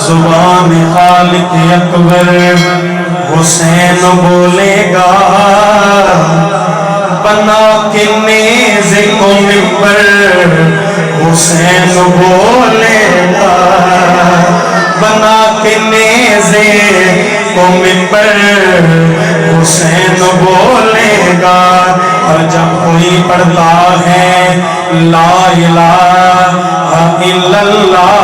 زبان خالق اکبر حسین بولے گا، بنا کے نیزے کو منبر حسین بولے گا، بنا کے نیزے کو منبر حسین بولے گا۔ اور جب کوئی پڑھتا ہے لا الہ الا اللہ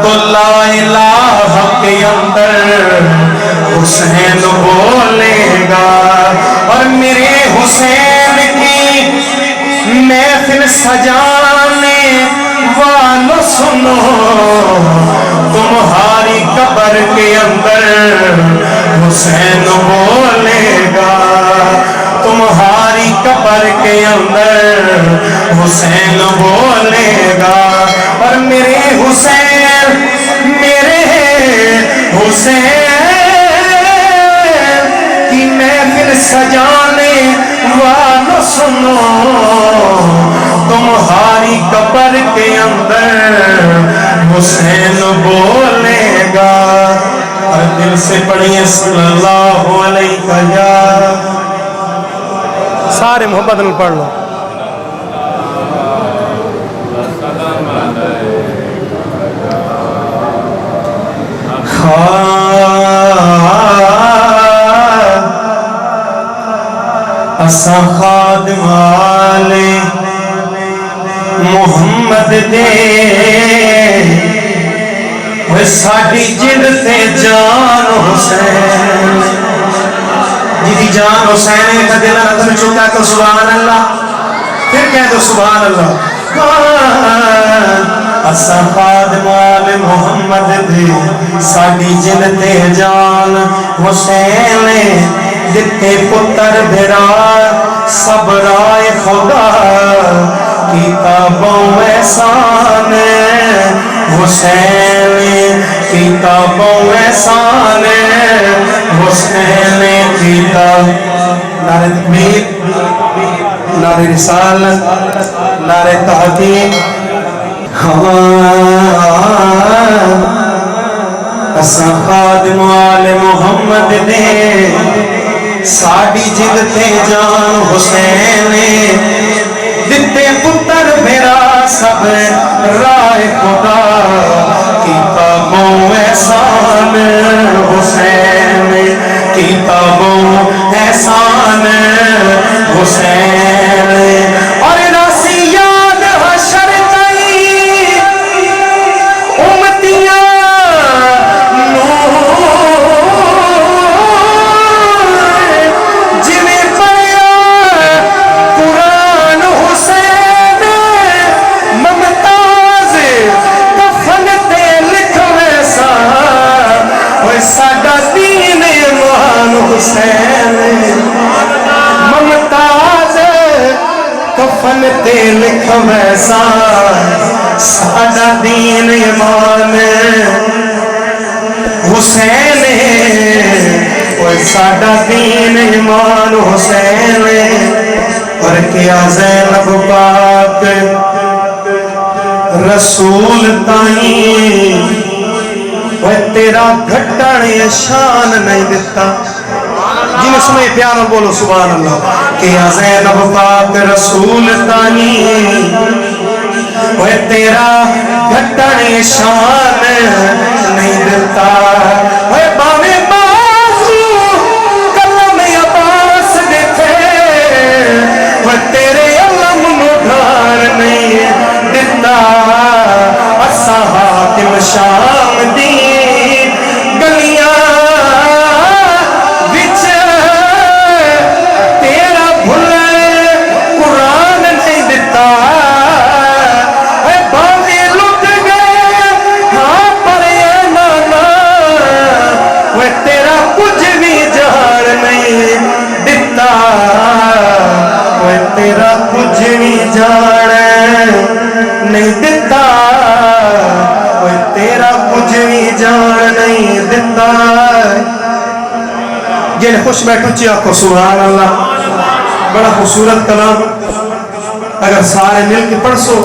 تو لا الہ کے اندر حسین بولے گا۔ اور میرے حسین کی محفل سجانے والو سنو، تمہاری قبر کے اندر حسین بولے گا، تمہاری قبر کے اندر حسین بولے گا۔ اور میرے حسین کی محفل سجانے والو سنو، تمہاری قبر کے اندر حسین بولے گا۔ اور دل سے پڑھیے صلی اللہ علیہ وسلم، سارے محبت میں پڑھ لو۔ اساں خادم آلے محمد دے، وہ ساڑی جد تے جان حسین، جدی جان حسین ہے کا دل نظر چکا تو سبحان اللہ، پھر کہہ دو سبحان اللہ۔ اساں خادم آلے محمد دے، ساڑی جد تے جان حسین دتے پتر بھرا سب رائے خدا، کتابوں احسان حسین، کتابوں احسان حسین، کتاب نعرہ تکبیر، نعرہ رسالت، نعرہ تحقیق۔ اساں خادم آل محمد دے، ساڑی جد تے جان حسین دتے پتر میرا سب رائے خدا، کتابوں احسان حسین، کتابوں احسان حسین۔ اور راسی یاد حشر تئی امتیاں ممتاز کفن تے لکھ ویسا، ساڈا دین ایمان حسین، ساڈا دین ایمان حسین۔ اور کیا زینب پاک رسول تائیں تیرا گھٹن شان نہیں دیتا، جن سمیں پیار بولو سبحان اللہ۔ کیا زینب پاک رسول تانی تیرا گھٹن شان نہیں دیتا، باویں بازو کلم عباس دیکھے تیرے علم مدھار نہیں دیتا۔ اساں حاکم شام دی گلیاں وچ تیرا بھلے قرآن نہیں دیتا، باویں لٹ گئے ہاں پر یہ نانا، تیرا کچھ بھی جان نہیں دیتا، تیرا کچھ بھی جان نہیں دیتا، تیرا کچھ بھی جان نہیں دیتا۔ جن خوش بیٹھو چی آکھو سبحان اللہ، بڑا خوبصورت کلام۔ اگر سارے مل کے پڑھ سو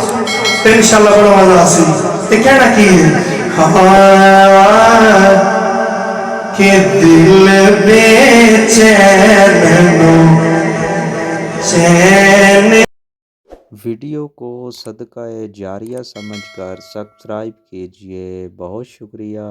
تو انشاءاللہ بڑا مزہ سی تے کہنا کی ہے کہ دل بے چین چین. ویڈیو کو صدقہ جاریہ سمجھ کر سبسکرائب کیجئے. بہت شکریہ.